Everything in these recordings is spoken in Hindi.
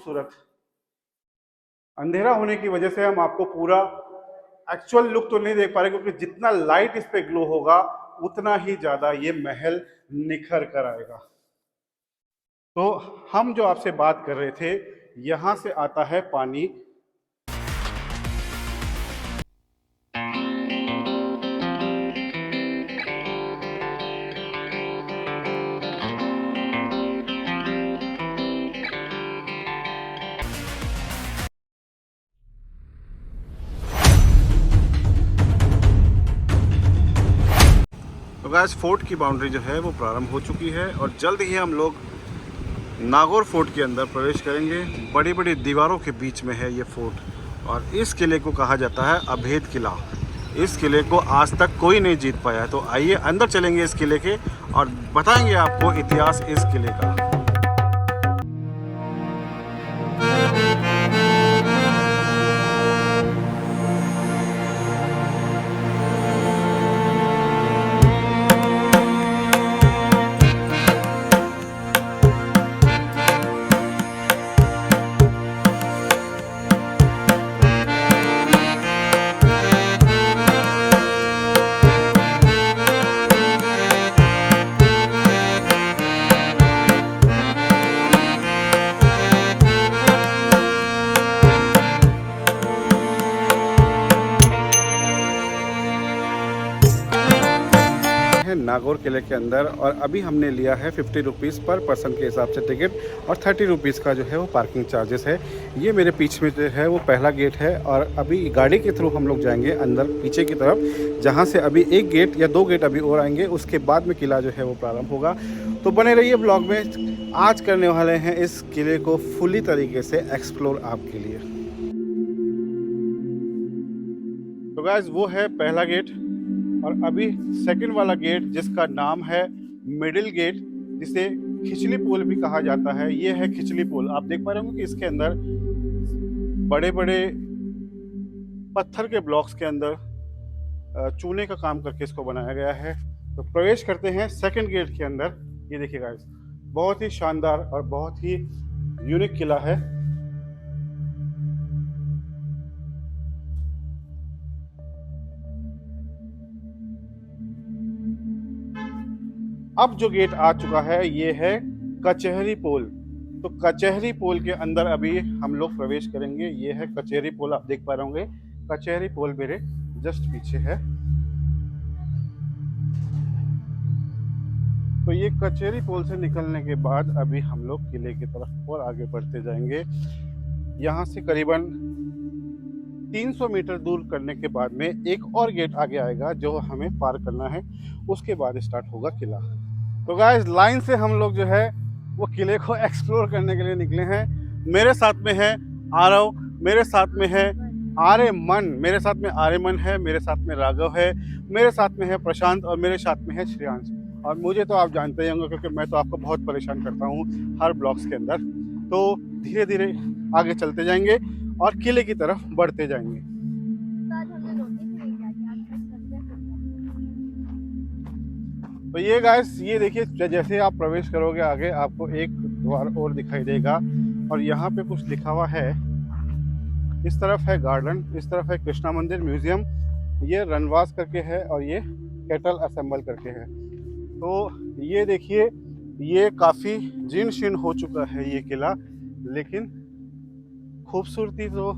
खूबसूरत। अंधेरा होने की वजह से हम आपको पूरा एक्चुअल लुक तो नहीं देख पा रहे, क्योंकि जितना लाइट इस पे ग्लो होगा उतना ही ज्यादा ये महल निखर कर आएगा। तो हम जो आपसे बात कर रहे थे, यहां से आता है पानी। तो गाइस, फोर्ट की बाउंड्री जो है वो प्रारंभ हो चुकी है और जल्द ही हम लोग नागौर फोर्ट के अंदर प्रवेश करेंगे। बड़ी बड़ी दीवारों के बीच में है ये फोर्ट और इस किले को कहा जाता है अभेद किला। इस किले को आज तक कोई नहीं जीत पाया। तो आइए अंदर चलेंगे इस किले के और बताएंगे आपको इतिहास इस किले का। नागौर किले के अंदर और अभी हमने लिया है 50 रुपीज़ पर पर्सन के हिसाब से टिकट और 30 रुपीज़ का जो है वो पार्किंग चार्जेस है। ये मेरे पीछे में जो है वो पहला गेट है और अभी गाड़ी के थ्रू हम लोग जाएंगे अंदर पीछे की तरफ, जहाँ से अभी एक गेट या दो गेट अभी और आएंगे, उसके बाद में किला जो है वो प्रारंभ होगा। तो बने रहिए ब्लॉग में। आज करने वाले हैं इस किले को फुली तरीके से एक्सप्लोर आपके लिए। तो गाइस, वो है पहला गेट और अभी सेकंड वाला गेट जिसका नाम है मिडिल गेट, जिसे खिचली पुल भी कहा जाता है, ये है खिचली पुल। आप देख पा रहे होंगे कि इसके अंदर बड़े बड़े पत्थर के ब्लॉक्स के अंदर चूने का काम करके इसको बनाया गया है। तो प्रवेश करते हैं सेकंड गेट के अंदर। ये देखिए गाइस, बहुत ही शानदार और बहुत ही यूनिक किला है। अब जो गेट आ चुका है ये है कचहरी पोल। तो कचहरी पोल के अंदर अभी हम लोग प्रवेश करेंगे। ये है कचहरी पोल, आप देख पा रहे होंगे कचहरी पोल मेरे जस्ट पीछे है। तो ये कचहरी पोल से निकलने के बाद अभी हम लोग किले की तरफ और आगे बढ़ते जाएंगे। यहाँ से करीबन 300 मीटर दूर करने के बाद में एक और गेट आगे आएगा जो हमें पार करना है, उसके बाद स्टार्ट होगा किला। तो गाइस, लाइन से हम लोग जो है वो किले को एक्सप्लोर करने के लिए निकले हैं। मेरे साथ में है आरव, मेरे साथ में है आर्यमन, मेरे साथ में आर्यमन है, मेरे साथ में राघव है, मेरे साथ में है प्रशांत और मेरे साथ में है श्रेयांश। और मुझे तो आप जानते ही होंगे क्योंकि मैं तो आपको बहुत परेशान करता हूँ हर ब्लॉग्स के अंदर। तो धीरे धीरे आगे चलते जाएंगे और किले की तरफ बढ़ते जाएंगे। तो ये गाइस, ये देखिए, जैसे आप प्रवेश करोगे आगे आपको एक द्वार और दिखाई देगा और यहाँ पे कुछ लिखा हुआ है। इस तरफ है गार्डन, इस तरफ है कृष्णा मंदिर म्यूजियम, ये रनवास करके है और ये कैटल असेंबल करके है। तो ये देखिए, ये काफ़ी जीर्ण शीर्ण हो चुका है ये किला, लेकिन खूबसूरती तो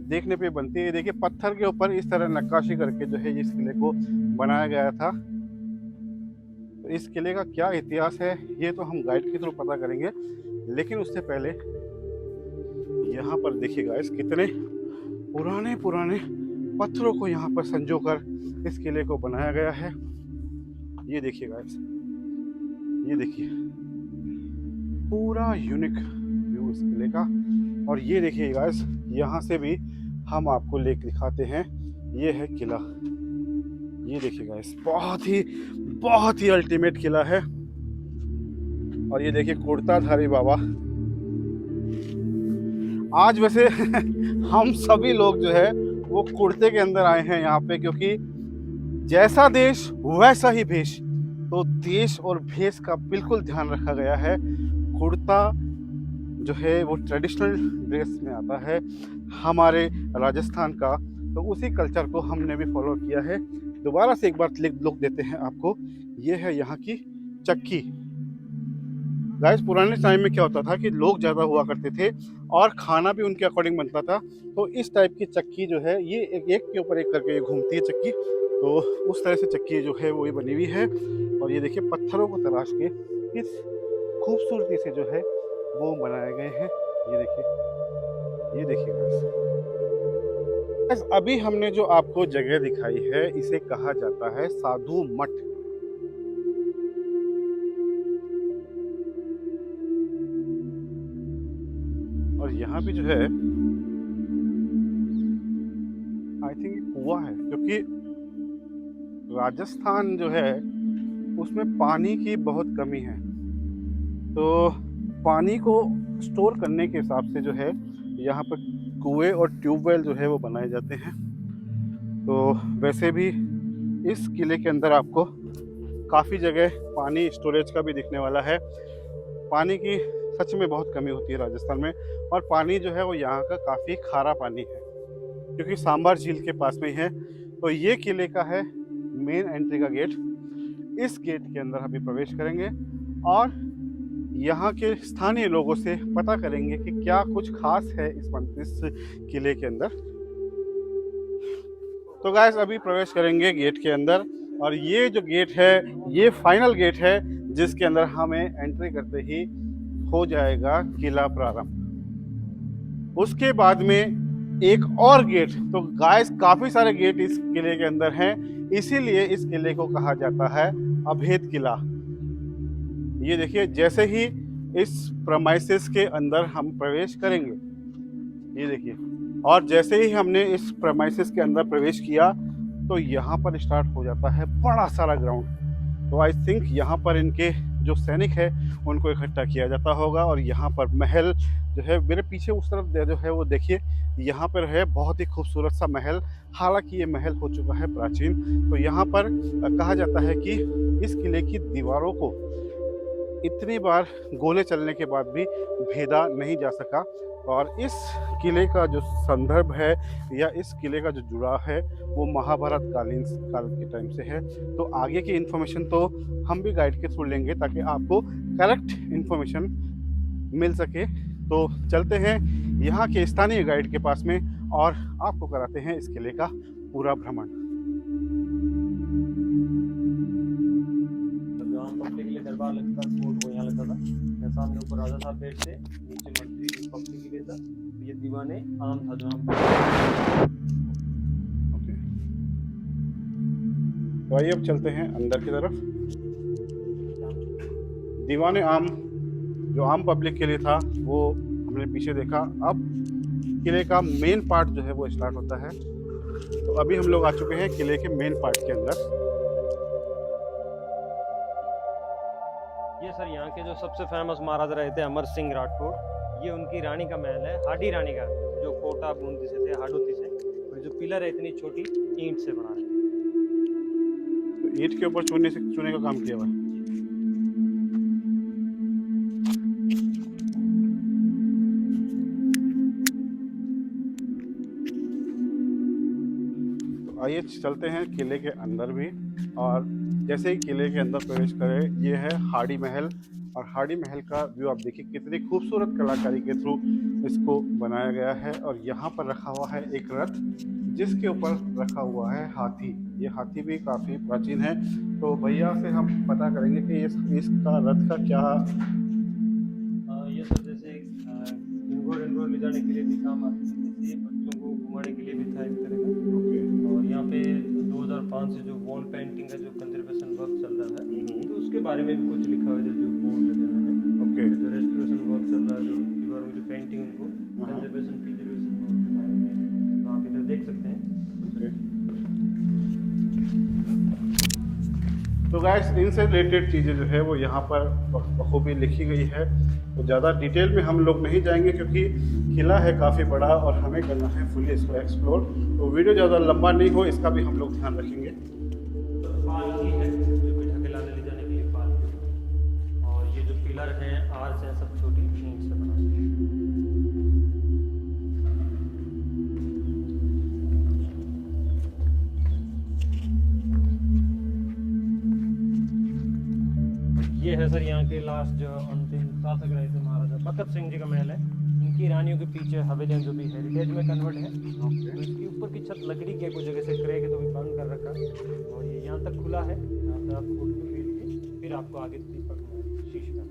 देखने पे बनती है। देखिए, पत्थर के ऊपर इस तरह नक्काशी करके जो है इस किले को बनाया गया था। तो इस किले का क्या इतिहास है ये तो हम गाइड के थ्रू पता करेंगे, लेकिन उससे पहले यहाँ पर देखिए गाइस, कितने पुराने पुराने पत्थरों को यहाँ पर संजोकर इस किले को बनाया गया है। ये देखिए गाइस, ये देखिए पूरा यूनिक व्यू इस किले का। और ये देखिए गाइस, यहाँ से भी हम आपको लेक दिखाते हैं। ये है किला, ये देखिए गाइस, बहुत ही अल्टीमेट किला है। और ये देखिए कुर्ताधारी बाबा। आज वैसे हम सभी लोग जो है वो कुर्ते के अंदर आए हैं यहाँ पे, क्योंकि जैसा देश वैसा ही भेष। तो देश और भेष का बिल्कुल ध्यान रखा गया है। कुर्ता जो है वो ट्रेडिशनल ड्रेस में आता है हमारे राजस्थान का, तो उसी कल्चर को हमने भी फॉलो किया है। दोबारा से एक बार लुक देते हैं आपको। ये है यहाँ की चक्की। गाइस पुराने टाइम में क्या होता था कि लोग ज़्यादा हुआ करते थे और खाना भी उनके अकॉर्डिंग बनता था, तो इस टाइप की चक्की जो है ये एक के ऊपर एक करके ये घूमती है चक्की, तो उस तरह से चक्की जो है वो ये बनी हुई है। और ये देखिए पत्थरों को तराश के इस खूबसूरती से जो है वो बनाए गए हैं। ये देखिए गाइस, अभी हमने जो आपको जगह दिखाई है इसे कहा जाता है साधु मठ। और यहाँ भी जो है आई थिंक कुआं है, क्योंकि राजस्थान जो है उसमें पानी की बहुत कमी है, तो पानी को स्टोर करने के हिसाब से जो है यहाँ पर कुएं और ट्यूबवेल जो है वो बनाए जाते हैं। तो वैसे भी इस किले के अंदर आपको काफ़ी जगह पानी स्टोरेज का भी दिखने वाला है। पानी की सच में बहुत कमी होती है राजस्थान में, और पानी जो है वो यहाँ का काफ़ी खारा पानी है, क्योंकि सांबर झील के पास में ही है। तो ये किले का है मेन एंट्री का गेट। इस गेट के अंदर अभी प्रवेश करेंगे और यहाँ के स्थानीय लोगों से पता करेंगे कि क्या कुछ खास है इस किले के अंदर। तो गाइस अभी प्रवेश करेंगे गेट के अंदर, और ये जो गेट है ये फाइनल गेट है जिसके अंदर हमें एंट्री करते ही हो जाएगा किला प्रारंभ। उसके बाद में एक और गेट, तो गाइस काफी सारे गेट इस किले के अंदर हैं, इसीलिए इस किले को कहा जाता है अभेद किला। ये देखिए जैसे ही इस प्रेमाइसेस के अंदर हम प्रवेश करेंगे, ये देखिए, और जैसे ही हमने इस प्रेमाइसेस के अंदर प्रवेश किया तो यहाँ पर स्टार्ट हो जाता है बड़ा सारा ग्राउंड। तो आई थिंक यहाँ पर इनके जो सैनिक है उनको इकट्ठा किया जाता होगा। और यहाँ पर महल जो है मेरे पीछे उस तरफ जो है वो देखिए, यहाँ पर है बहुत ही खूबसूरत सा महल। हालांकि ये महल हो चुका है प्राचीन। तो यहाँ पर कहा जाता है कि इस किले की दीवारों को इतनी बार गोले चलने के बाद भी भेदा नहीं जा सका। और इस किले का जो संदर्भ है या इस किले का जो जुड़ाव है वो महाभारत कालीन काल के टाइम से है। तो आगे की इन्फॉर्मेशन तो हम भी गाइड के थ्रू लेंगे ताकि आपको करेक्ट इन्फॉर्मेशन मिल सके। तो चलते हैं यहाँ के स्थानीय गाइड के पास में और आपको कराते हैं इस किले का पूरा भ्रमण। दरबार लगता कोर्ट वो यहाँ लगता था, सामने ऊपर राजा साहब बैठते, नीचे मंत्री पब्लिक के लिए था। ये दीवाने आम था जो ओके, तो आइए अब चलते हैं अंदर की तरफ। दीवाने आम जो आम पब्लिक के लिए था वो हमने पीछे देखा। अब किले का मेन पार्ट जो है वो स्टार्ट होता है। तो अभी हम लोग आ चुके हैं किले के मेन पार्ट के अंदर। ये सर यहाँ के जो सबसे फेमस महाराजा रहे थे अमर सिंह राठौड़, ये उनकी रानी का महल है, हाडी रानी का, जो कोटा बूंदी से थे, हाडोती से। और जो पिलर है इतनी छोटी ईंट से बना है। तो ईंट के ऊपर चूने का काम किया हुआ है। तो आइए चलते हैं किले के अंदर भी। और जैसे ही किले के अंदर प्रवेश करें, ये है हाडी महल। और हाडी महल का व्यू आप देखिए, कितनी खूबसूरत कलाकारी के थ्रू इसको बनाया गया है। और यहाँ पर रखा हुआ है एक रथ जिसके ऊपर रखा हुआ है हाथी। ये हाथी भी काफ़ी प्राचीन है। तो भैया से हम पता करेंगे कि इसका रथ का क्या। ये सर जैसे इंगोर ले जाने के लिए भी काम आती है, जैसे बच्चों को घुमाने के लिए भी था एक तरह का। और यहाँ पे 2005 से जो वॉल पेंटिंग का जो कंजर्वेशन वर्क चल रहा है, तो उसके बारे में भी कुछ लिखा हुआ है, जो बोर्ड लगे हुए हैं। ओके, जो रेस्टोरेशन वर्क चल रहा है, जो दीवारों में जो पेंटिंग उनको कंजर्वेशन प्रिजर्वेशन वर्क के बारे में आप इधर देख सकते हैं। तो गाइस इनसे रिलेटेड चीज़ें जो है वो यहाँ पर बखूबी लिखी गई है। तो ज़्यादा डिटेल में हम लोग नहीं जाएंगे क्योंकि किला है काफ़ी बड़ा और हमें करना है फुली इसको एक्सप्लोर। तो वीडियो ज़्यादा लंबा नहीं हो इसका भी हम लोग ध्यान रखेंगे। पालकी है जो कि ढकेला ले जाने के लिए पालकी, और ये जो पिलर हैं आर्च हैं सब छोटी ईंट से बना। ये है सर यहाँ के लास्ट जो अंतिम शासक रहे थे महाराजा भगत सिंह जी का महल है। इनकी रानियों के पीछे हवेलियाँ जो भी हेरिटेज में कन्वर्ट है। तो इसकी ऊपर की छत लकड़ी के कुछ जगह से क्रैक है तो भी बंद कर रखा है और ये यहाँ तक खुला है। यहाँ से आप फोटो खींच के फिर आपको आगे दीपक महल शीश का।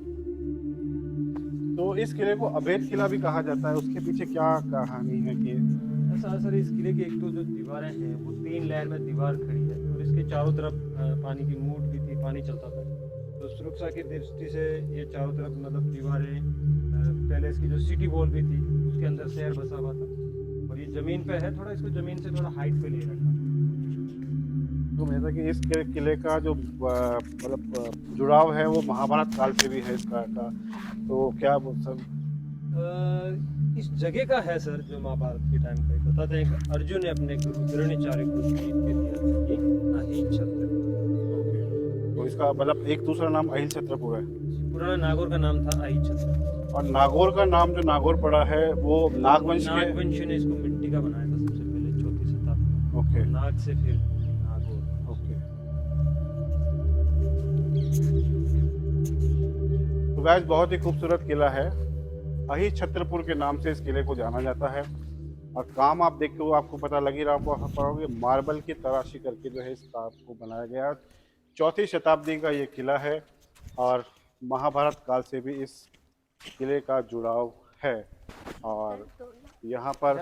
तो इस किले को अभेद किला भी कहा जाता है, उसके पीछे क्या कहानी है कि ऐसा सर इस किले की एक तो जो दीवारें हैं वो 3 लेयर में दीवार खड़ी है और इसके चारों तरफ पानी की मूट भी थी, पानी चलता था। तो सुरक्षा की दृष्टि से ये चारों तरफ मतलब दीवारें, पहले इसकी जो सिटी वॉल भी थी उसके अंदर शहर बसा हुआ था और ये जमीन पे है, थोड़ा इसको जमीन से थोड़ा हाइट पे ले रखा। तो जैसा कि इस किले का जो मतलब जुड़ाव है वो महाभारत काल से भी है इसका का, तो क्या वो सब इस जगह का है सर जो महाभारत के टाइम पे बताते हैं कि अर्जुन ने अपने गुरु द्रोणाचार्य को जीत के दिया था कि अहिल छत्र। तो इसका मतलब एक दूसरा नाम अहिल छत्रपुर है पुराना नागौर का नाम था अहिल छत्र और नागौर का नाम जो नागौर पड़ा है वो नागवंश के नागवंश ने इसको मिट्टी का बनाया था सबसे पहले 4वीं शताब्दी में। ओके नाग से फिर नागौर। ओके। तो गाइस बहुत ही खूबसूरत किला है, अहिल छत्रपुर के नाम से इस किले को जाना जाता है और काम आप देख के वो आपको पता लग ही रहा पाओगे, मार्बल की तराशी करके जो है इस काम को बनाया गया। 4वीं शताब्दी का ये किला है और महाभारत काल से भी इस किले का जुड़ाव है। और यहाँ पर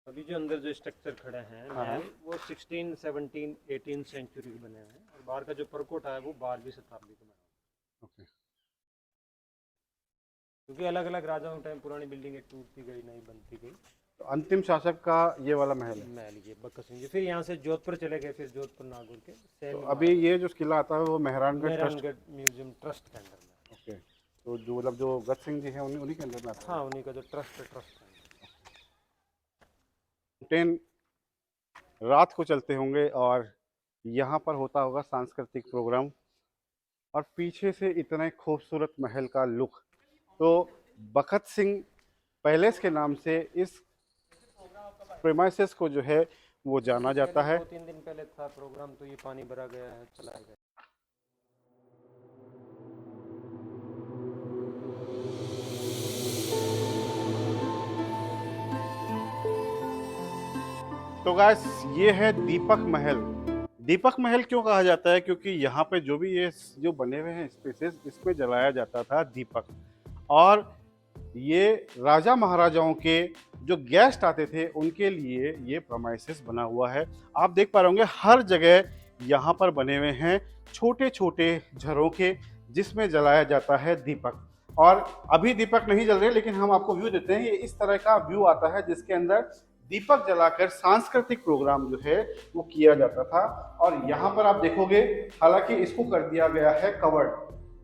अभी जो अंदर जो स्ट्रक्चर खड़े हैं महल वो 16, 17, 18 सेंचुरी बने हैं और बाहर का जो परकोटा है वो 12वीं शताब्दी का बना। ओके। क्योंकि अलग अलग राजाओं के टाइम पुरानी बिल्डिंगें टूटती गई, नई बनती गई। तो अंतिम शासक का ये वाला महल है। महल ये भगत सिंह जी फिर यहाँ से जोधपुर चले गए, फिर जोधपुर नागौर के तो अभी ये जो किला आता है वो मेहरानगढ़ ट्रस्ट म्यूजियम ट्रस्ट के अंदर में। ओके। तो जो मतलब जो भगत सिंह जी हैं उन्हीं के अंदर में आता है। हाँ उन्हीं का जो ट्रस्ट है, ट्रस्ट ट्रेन रात को चलते होंगे और यहाँ पर होता होगा सांस्कृतिक प्रोग्राम और पीछे से इतने खूबसूरत महल का लुक। तो भगत सिंह पैलेस के नाम से इस प्रेमाइसेस को जो है वो जाना जाता है। 2-3 दिन पहले था प्रोग्राम तो ये पानी भरा गया है, चला गया। तो गाइस ये है दीपक महल। दीपक महल क्यों कहा जाता है? क्योंकि यहाँ पे जो भी ये जो बने हुए हैं स्पेसेस, इसमें जलाया जाता था दीपक और ये राजा महाराजाओं के जो गेस्ट आते थे उनके लिए ये प्रोमाइसेस बना हुआ है। आप देख पा रहे होंगे हर जगह यहाँ पर बने हुए हैं छोटे छोटे झरोखे जिसमें जलाया जाता है दीपक। और अभी दीपक नहीं जल रहे लेकिन हम आपको व्यू देते हैं। ये इस तरह का व्यू आता है जिसके अंदर दीपक जलाकर सांस्कृतिक प्रोग्राम जो है वो किया जाता था। और यहाँ पर आप देखोगे हालांकि इसको कर दिया गया है कवर्ड,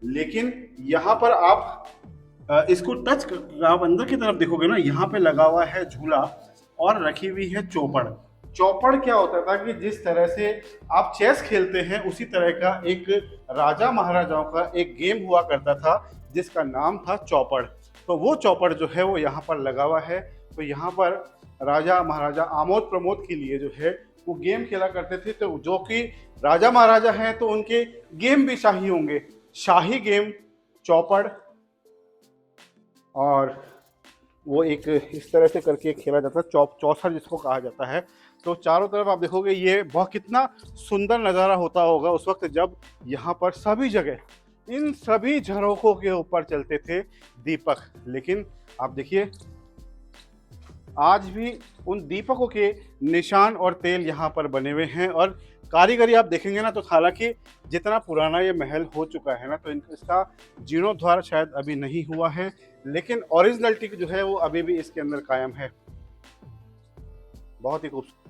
लेकिन यहाँ पर आप इसको टच कर आप अंदर की तरफ देखोगे ना, यहाँ पे लगा हुआ है झूला और रखी हुई है चौपड़। चौपड़ क्या होता था कि जिस तरह से आप चेस खेलते हैं उसी तरह का एक राजा महाराजाओं का एक गेम हुआ करता था जिसका नाम था चौपड़। तो वो चौपड़ जो है वो यहाँ पर लगा हुआ है। तो यहाँ पर राजा महाराजा आमोद प्रमोद के लिए जो है वो गेम खेला करते थे। तो जो कि राजा महाराजा हैं तो उनके गेम भी शाही होंगे, शाही गेम चौपड़। और वो एक इस तरह से करके खेला जाता है चौसर जिसको कहा जाता है। तो चारों तरफ आप देखोगे ये बहुत कितना सुंदर नज़ारा होता होगा उस वक्त जब यहाँ पर सभी जगह इन सभी झरोखों के ऊपर चलते थे दीपक। लेकिन आप देखिए आज भी उन दीपकों के निशान और तेल यहाँ पर बने हुए हैं और कारीगरी आप देखेंगे ना तो हालांकि जितना पुराना ये महल हो चुका है ना तो इसका जीर्णोद्धार शायद अभी नहीं हुआ है, लेकिन ओरिजिनलिटी जो है वो अभी भी इसके अंदर कायम है। बहुत ही खूबसूरत।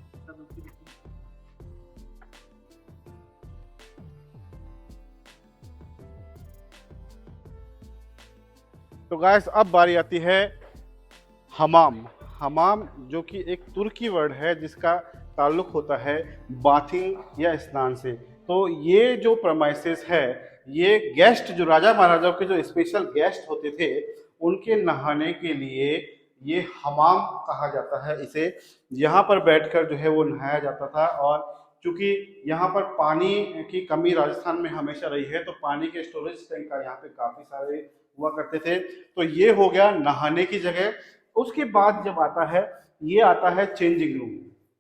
तो गाइस अब बारी आती है हमाम। हमाम जो कि एक तुर्की वर्ड है जिसका ताल्लुक होता है बाथिंग या स्नान से। तो ये जो प्रमाइसेस है ये गेस्ट जो राजा महाराजाओं के जो स्पेशल गेस्ट होते थे उनके नहाने के लिए ये हमाम कहा जाता है इसे। यहाँ पर बैठकर जो है वो नहाया जाता था और क्योंकि यहाँ पर पानी की कमी राजस्थान में हमेशा रही है, तो पानी के स्टोरेज टैंक का यहाँ पे काफी सारे हुआ करते थे। तो ये हो गया नहाने की जगह। उसके बाद जब आता है, ये आता है चेंजिंग रूम।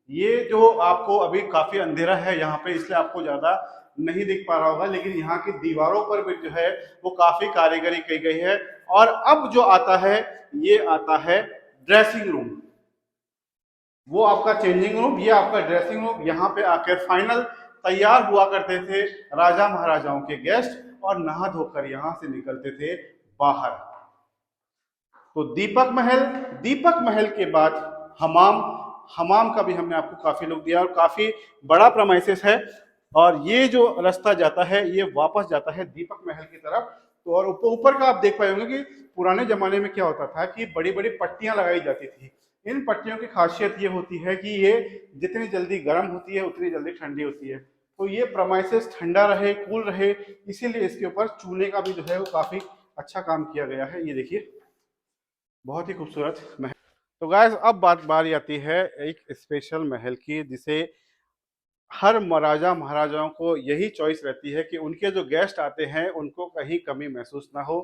ये जो आपको अभी काफी अंधेरा है यहाँ पे, इसलिए आपको ज्यादा नहीं दिख पा रहा होगा, लेकिन यहाँ की दीवारों पर भी जो है वो काफी कारीगरी की गई है। और अब जो आता है, ये आता है ड्रेसिंग रूम। वो आपका चेंजिंग रूम, ये आपका ड्रेसिंग रूम। यहाँ पे आकर फाइनल तैयार हुआ करते थे राजा महाराजाओं के गेस्ट, और नहा धोकर यहाँ से निकलते थे बाहर। तो दीपक महल, दीपक महल के बाद हमाम। हमाम का भी हमने आपको काफी लुक दिया, और काफी बड़ा प्रमाइसेस है। और ये जो रास्ता जाता है, ये वापस जाता है दीपक महल की तरफ। तो और ऊपर का आप देख पाएंगे कि पुराने जमाने में क्या होता था कि बड़ी बड़ी पट्टियां लगाई जाती थी। इन पट्टियों की खासियत ये होती है कि ये जितनी जल्दी गर्म होती है उतनी जल्दी ठंडी होती है। तो ये प्रमाइसेस ठंडा रहे, कूल रहे, इसीलिए इसके ऊपर चूने का भी जो है वो काफी अच्छा काम किया गया है। ये देखिए, बहुत ही खूबसूरत महल। तो गाइस, अब बारी आती है एक स्पेशल महल की, जिसे हर राजा महाराजाओं को यही चॉइस रहती है कि उनके जो गेस्ट आते हैं उनको कहीं कमी महसूस ना हो।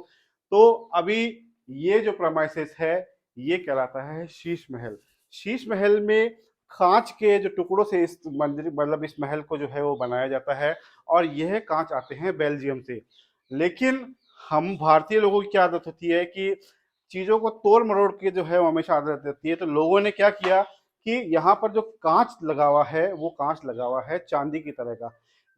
तो अभी ये जो प्रमाइसेस है, ये कहलाता है शीश महल। शीश महल में कांच के जो टुकड़ों से इस मंदिर, मतलब इस महल को जो है वो बनाया जाता है, और यह कांच आते हैं बेल्जियम से। लेकिन हम भारतीय लोगों की क्या आदत होती है कि चीजों को तोड़ मरोड़ के जो है वो हमेशा आदत रहती है। तो लोगों ने क्या किया कि यहाँ पर जो कांच लगा हुआ है, वो कांच लगा हुआ है चांदी की तरह का,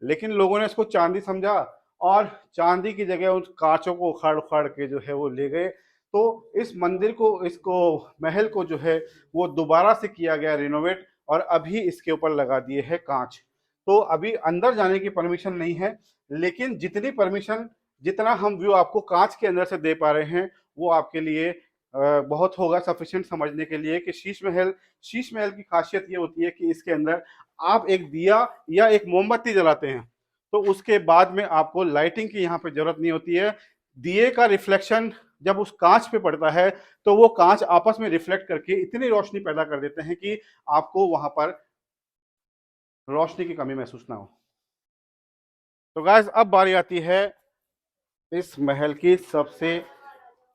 लेकिन लोगों ने इसको चांदी समझा और चांदी की जगह उन कांचों को उखाड़ उखाड़ के जो है वो ले गए। तो इस मंदिर को, इसको महल को जो है वो दोबारा से किया गया रिनोवेट, और अभी इसके ऊपर लगा दिए हैं कांच। तो अभी अंदर जाने की परमिशन नहीं है, लेकिन जितनी परमिशन, जितना हम व्यू आपको कांच के अंदर से दे पा रहे हैं, वो आपके लिए बहुत होगा सफिशिएंट समझने के लिए कि शीश महल की खासियत ये होती है कि इसके अंदर आप एक दिया या एक मोमबत्ती जलाते हैं तो उसके बाद में आपको लाइटिंग की यहाँ पे जरूरत नहीं होती है। दिए का रिफ्लेक्शन जब उस कांच पे पड़ता है तो वो कांच आपस में रिफ्लेक्ट करके इतनी रोशनी पैदा कर देते हैं कि आपको वहां पर रोशनी की कमी महसूस ना हो। तो गाइस, अब बारी आती है इस महल की सबसे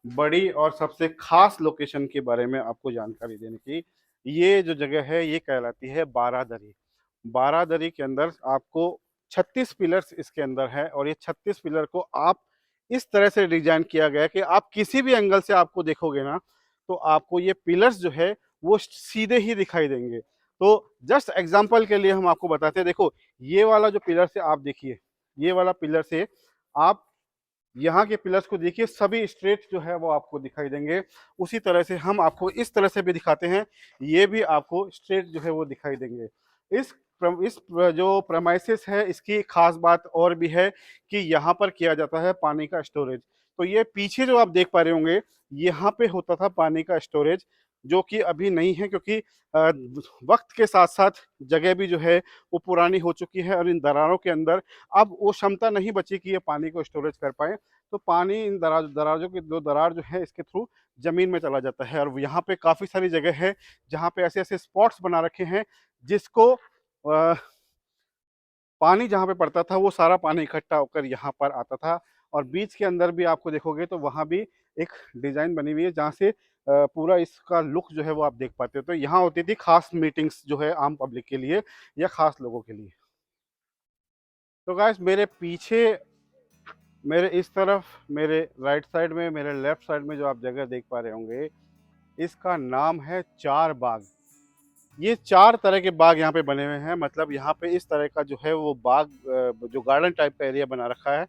बड़ी और सबसे खास लोकेशन के बारे में आपको जानकारी देने की। ये जो जगह है ये कहलाती है बारादरी। बारादरी के अंदर आपको 36 पिलर्स इसके अंदर है, और ये 36 पिलर को आप इस तरह से डिजाइन किया गया है कि आप किसी भी एंगल से आपको देखोगे ना, तो आपको ये पिलर्स जो है वो सीधे ही दिखाई देंगे। तो जस्ट एग्जांपल के लिए हम आपको बताते हैं, देखो ये वाला जो पिलर से आप देखिए, ये वाला पिलर से आप यहाँ के पिलर्स को देखिए, सभी स्ट्रेट जो है वो आपको दिखाई देंगे। उसी तरह से हम आपको इस तरह से भी दिखाते हैं, ये भी आपको स्ट्रेट जो है वो दिखाई देंगे। इस जो प्रमाइसेस है, इसकी खास बात और भी है कि यहाँ पर किया जाता है पानी का स्टोरेज। तो ये पीछे जो आप देख पा रहे होंगे, यहाँ पे होता था पानी का स्टोरेज, जो कि अभी नहीं है, क्योंकि वक्त के साथ साथ जगह भी जो है वो पुरानी हो चुकी है, और इन दरारों के अंदर अब वो क्षमता नहीं बची कि ये पानी को स्टोरेज कर पाए। तो पानी इन दराजों की दो दरार जो है इसके थ्रू जमीन में चला जाता है। और यहाँ पे काफी सारी जगह है जहाँ पे ऐसे ऐसे स्पॉट्स बना रखे हैं, जिसको पानी जहाँ पे पड़ता था वो सारा पानी इकट्ठा होकर यहाँ पर आता था। और बीच के अंदर भी आपको देखोगे तो वहाँ भी एक डिजाइन बनी हुई है, जहाँ से पूरा इसका लुक जो है वो आप देख पाते हो। तो यहाँ होती थी खास मीटिंग्स जो है आम पब्लिक के लिए या खास लोगों के लिए। तो गाइस, मेरे पीछे, मेरे इस तरफ, मेरे राइट साइड में, मेरे लेफ्ट साइड में जो आप जगह देख पा रहे होंगे, इसका नाम है चार बाग। ये चार तरह के बाग यहाँ पे बने हुए हैं। मतलब यहाँ पे इस तरह का जो है वो बाग, जो गार्डन टाइप का एरिया बना रखा है।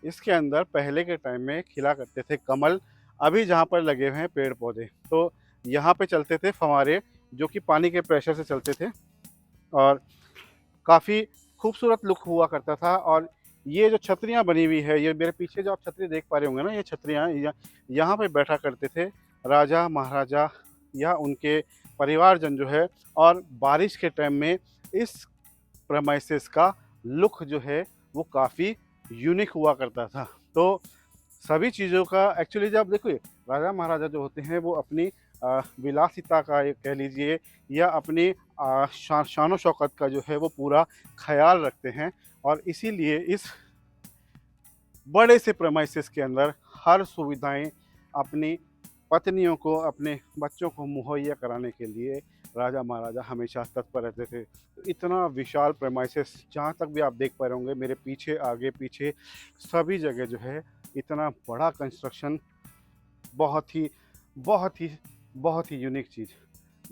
इसके अंदर पहले के टाइम में खिला करते थे कमल, अभी जहाँ पर लगे हुए हैं पेड़ पौधे। तो यहाँ पे चलते थे फव्वारे, जो कि पानी के प्रेशर से चलते थे, और काफ़ी खूबसूरत लुक हुआ करता था। और ये जो छतरियाँ बनी हुई है, ये मेरे पीछे जो आप छतरी देख पा रहे होंगे ना, ये छतरियाँ यहाँ पे बैठा करते थे राजा महाराजा या उनके परिवारजन जो है। और बारिश के टाइम में इस प्रेमाइसेस का लुक जो है वो काफ़ी यूनिक हुआ करता था। तो सभी चीज़ों का एक्चुअली जब देखिए राजा महाराजा जो होते हैं वो अपनी विलासिता का एक कह लीजिए या अपनी शान शौकत का जो है वो पूरा ख्याल रखते हैं और इसीलिए इस बड़े से प्रेमाइसेस के अंदर हर सुविधाएं अपनी पत्नियों को अपने बच्चों को मुहैया कराने के लिए राजा महाराजा हमेशा तत्पर रहते थे। तो इतना विशाल प्रेमाइसेस जहाँ तक भी आप देख पा रहे होंगे मेरे पीछे आगे पीछे सभी जगह जो है इतना बड़ा कंस्ट्रक्शन बहुत ही बहुत ही बहुत ही यूनिक चीज़।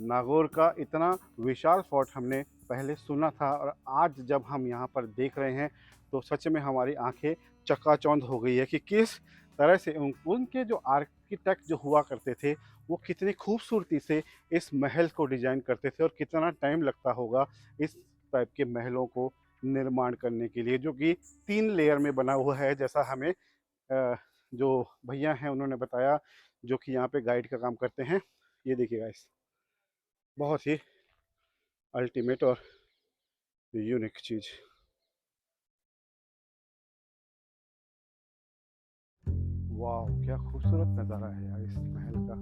नागौर का इतना विशाल फोर्ट हमने पहले सुना था और आज जब हम यहाँ पर देख रहे हैं तो सच में हमारी आंखें चकाचौंध हो गई है कि किस तरह से उनके जो आर्किटेक्ट जो हुआ करते थे वो कितनी खूबसूरती से इस महल को डिज़ाइन करते थे और कितना टाइम लगता होगा इस टाइप के महलों को निर्माण करने के लिए, जो कि 3 लेयर में बना हुआ है जैसा हमें जो भैया हैं उन्होंने बताया जो कि यहाँ पे गाइड का काम करते हैं। ये देखिए गाइस, बहुत ही अल्टीमेट और यूनिक चीज़। वाह, क्या खूबसूरत नज़ारा है यार इस महल का।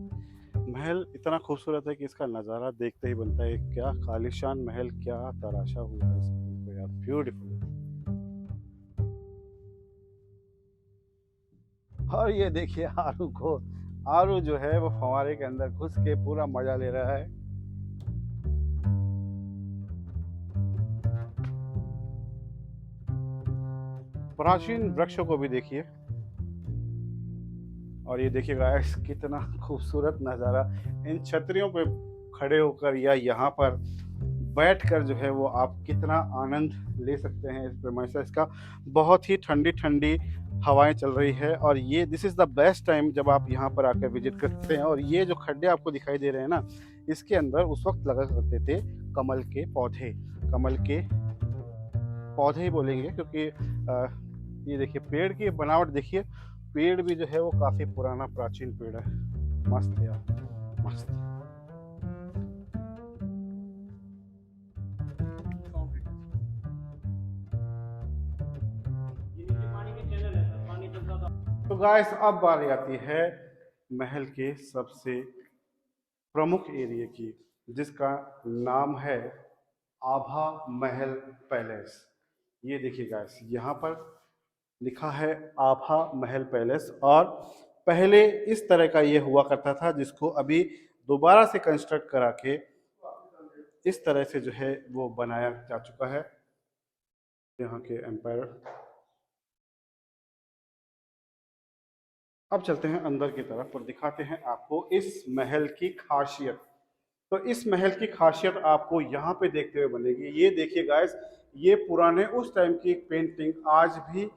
महल इतना खूबसूरत है कि इसका नज़ारा देखते ही बनता है क्या खालिशान महल, क्या तराशा हुआ है इस महल को यार, ब्यूटीफुल। और ये देखिए आरू को, आरू जो है वो फव्वारे के अंदर घुस के पूरा मजा ले रहा है। प्राचीन वृक्षों को भी देखिए और ये देखिए गाइस कितना खूबसूरत नज़ारा। इन छतरियों पे खड़े होकर या यहाँ पर बैठकर जो है वो आप कितना आनंद ले सकते हैं इस प्रेमाइसेस का। बहुत ही ठंडी ठंडी हवाएं चल रही है और ये this is the best time जब आप यहाँ पर आकर विजिट करते हैं। और ये जो खड्डे आपको दिखाई दे रहे हैं ना, इसके अंदर उस वक्त लगा करते थे कमल के पौधे। कमल के पौधे ही बोलेंगे क्योंकि ये देखिए पेड़ की बनावट देखिए, पेड़ भी जो है वो काफ़ी पुराना प्राचीन पेड़ है। मस्त है यार, मस्त। तो गाइस अब बारी आती है महल के सबसे प्रमुख एरिया की, जिसका नाम है आभा महल पैलेस। ये देखिए गाइस, यहाँ पर लिखा है आभा महल पैलेस और पहले इस तरह का ये हुआ करता था जिसको अभी दोबारा से कंस्ट्रक्ट करा के इस तरह से जो है वो बनाया जा चुका है। यहाँ के एम्पायर। अब चलते हैं अंदर की तरफ और दिखाते हैं आपको इस महल की खासियत। तो इस महल की खासियत आपको यहाँ पे देखते हुए बनेगी। ये देखिए गाइस, ये पुराने उस टाइम की एक पेंटिंग आज भी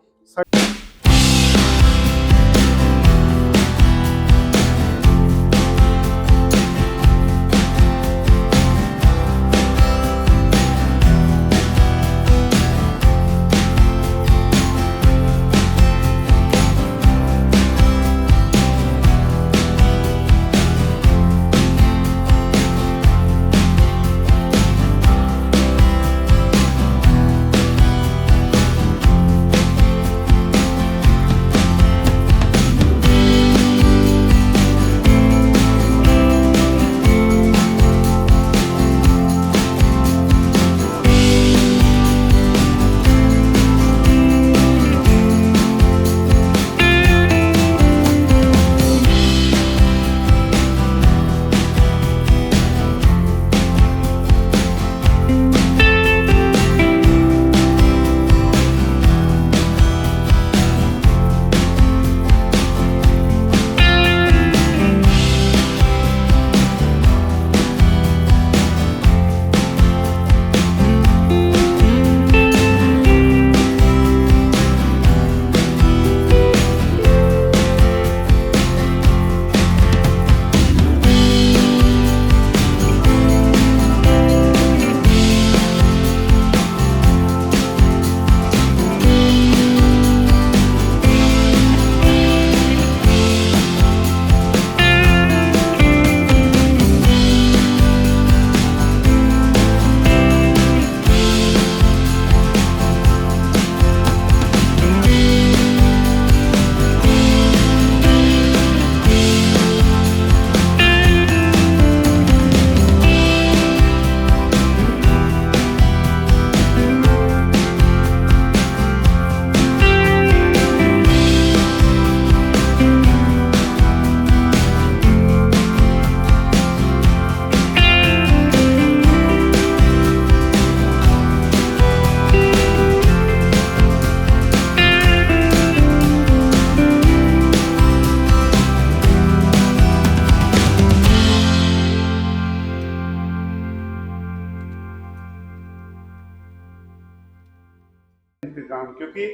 इंतजाम, क्योंकि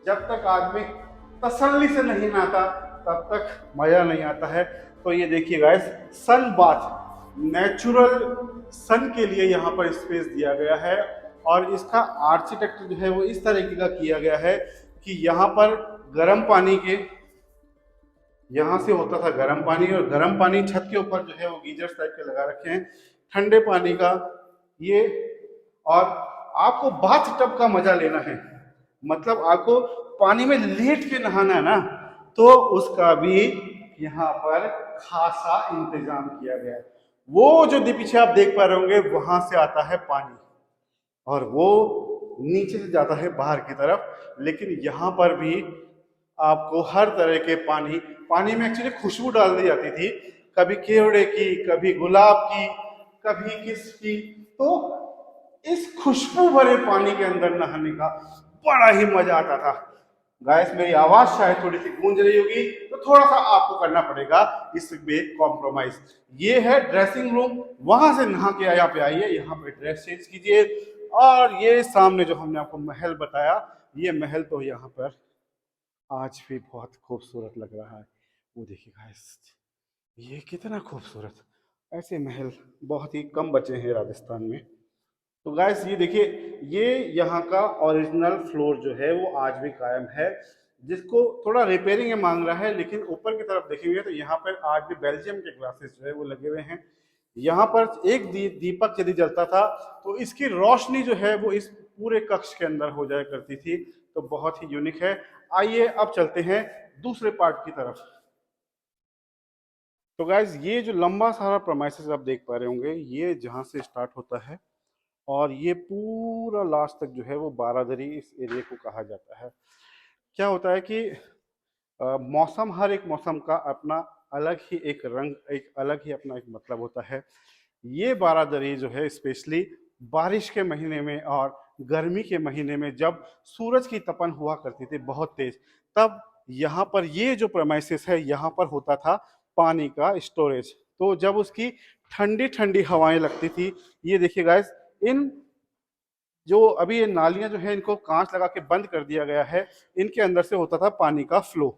जब तक आदमी तसल्ली से नहीं नहाता तब तक मजा नहीं आता है। तो ये देखिए गाइस, सन बाथ, नेचुरल सन के लिए यहाँ पर स्पेस दिया गया है। और इसका आर्किटेक्चर जो है वो इस तरीके का किया गया है कि यहाँ पर गर्म पानी के, यहाँ से होता था गर्म पानी, और गर्म पानी छत के ऊपर जो है वो गीजर्स टाइप के लगा रखे हैं ठंडे पानी का ये। और आपको बाथ टब का मजा लेना है, मतलब आपको पानी में लेट के नहाना है ना, तो उसका भी यहाँ पर खासा इंतजाम किया गया है। वो जो पीछे आप देख पा रहे होंगे वहां से आता है पानी और वो नीचे से जाता है बाहर की तरफ, लेकिन यहाँ पर भी आपको हर तरह के पानी में एक्चुअली खुशबू डाल दी जाती थी, कभी केवड़े की, कभी गुलाब की, कभी किसकी। तो इस खुशबू भरे पानी के अंदर नहाने का बड़ा ही मजा आता था। गाइस मेरी आवाज शायद थोड़ी सी गूंज रही होगी, तो थोड़ा सा आपको करना पड़ेगा इसमें कॉम्प्रोमाइज। ये है ड्रेसिंग रूम, वहां से नहा के यहाँ पे आइए, यहाँ पे ड्रेस चेंज कीजिए। और ये सामने जो हमने आपको महल बताया, ये महल तो यहाँ पर आज भी बहुत खूबसूरत लग रहा है। वो देखिए गाइस, ये कितना खूबसूरत, ऐसे महल बहुत ही कम बचे हैं राजस्थान में। तो गाइस ये देखिए, ये यहाँ का ओरिजिनल फ्लोर जो है वो आज भी कायम है, जिसको थोड़ा रिपेयरिंग में मांग रहा है। लेकिन ऊपर की तरफ देखेंगे तो यहाँ पर आज भी बेल्जियम के ग्लासेस जो है वो लगे हुए हैं। यहाँ पर एक दीपक यदि जलता था तो इसकी रोशनी जो है वो इस पूरे कक्ष के अंदर हो जाया करती थी। तो बहुत ही यूनिक है। आइए अब चलते हैं दूसरे पार्ट की तरफ। तो गाइज ये जो लंबा सारा प्रेमाइसेस आप देख पा रहे होंगे, ये जहाँ से स्टार्ट होता है और ये पूरा लास्ट तक जो है वो बारादरी इस एरिया को कहा जाता है। क्या होता है कि मौसम, हर एक मौसम का अपना अलग ही एक रंग, एक अलग ही अपना एक मतलब होता है। ये बारादरी जो है स्पेशली बारिश के महीने में और गर्मी के महीने में जब सूरज की तपन हुआ करती थी बहुत तेज, तब यहाँ पर ये जो प्रेमाइसेस है यहाँ पर होता था पानी का स्टोरेज। तो जब उसकी ठंडी ठंडी हवाएं लगती थी, ये देखिए गाइस, इन जो अभी ये नालियां जो है इनको कांच लगा के बंद कर दिया गया है, इनके अंदर से होता था पानी का फ्लो।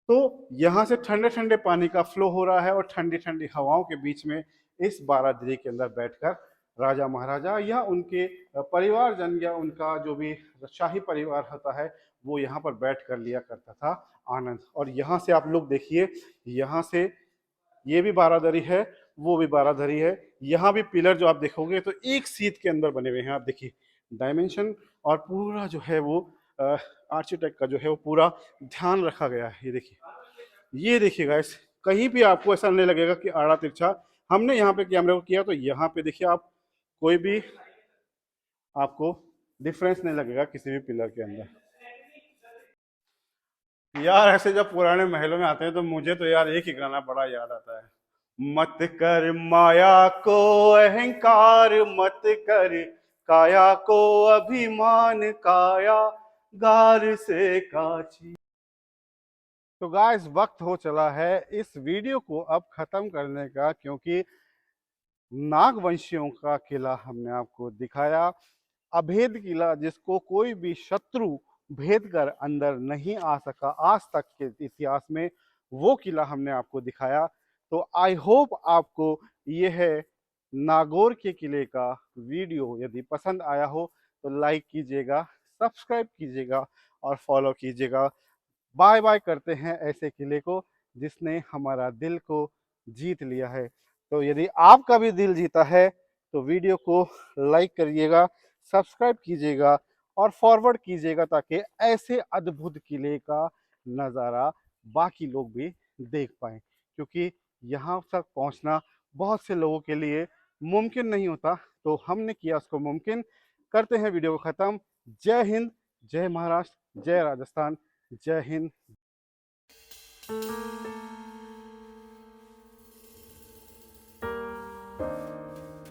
तो यहाँ से ठंडे ठंडे पानी का फ्लो हो रहा है और ठंडी ठंडी हवाओं के बीच में इस बारादरी के अंदर बैठकर राजा महाराजा या उनके परिवारजन या उनका जो भी शाही परिवार होता है वो यहाँ पर बैठ कर लिया करता था आनंद। और यहाँ से आप लोग देखिए, यहाँ से ये भी बारादरी है, वो भी बारादरी है। यहाँ भी पिलर जो आप देखोगे तो एक सीट के अंदर बने हुए हैं। आप देखिए डायमेंशन और पूरा जो है वो आर्किटेक्ट का जो है वो पूरा ध्यान रखा गया है। ये देखिए गाइस, कहीं भी आपको ऐसा नहीं लगेगा कि आड़ा तिरछा हमने यहाँ पे कैमरे को किया। तो यहाँ पे देखिए आप, कोई भी आपको डिफरेंस नहीं लगेगा किसी भी पिलर के अंदर। यार ऐसे जब पुराने महलों में आते हैं तो मुझे तो यार एक ही गाना बड़ा याद आता है, मत कर माया को अहंकार, मत कर काया को अभिमान, काया गार से काची। तो गाइस वक्त हो चला है इस वीडियो को अब खत्म करने का, क्योंकि नागवंशियों का किला हमने आपको दिखाया, अभेद किला जिसको कोई भी शत्रु भेद कर अंदर नहीं आ सका आज तक के इतिहास में, वो किला हमने आपको दिखाया। तो आई होप आपको यह नागौर के किले का वीडियो यदि पसंद आया हो तो लाइक कीजिएगा, सब्सक्राइब कीजिएगा और फॉलो कीजिएगा। बाय बाय करते हैं ऐसे किले को जिसने हमारा दिल को जीत लिया है। तो यदि आपका भी दिल जीता है तो वीडियो को लाइक करिएगा, सब्सक्राइब कीजिएगा और फॉरवर्ड कीजिएगा, ताकि ऐसे अद्भुत किले का नज़ारा बाकी लोग भी देख पाएं। क्योंकि यहाँ तक पहुँचना बहुत से लोगों के लिए मुमकिन नहीं होता, तो हमने किया उसको मुमकिन। करते हैं वीडियो को ख़त्म। जय हिंद, जय महाराष्ट्र, जय राजस्थान, जय हिंद।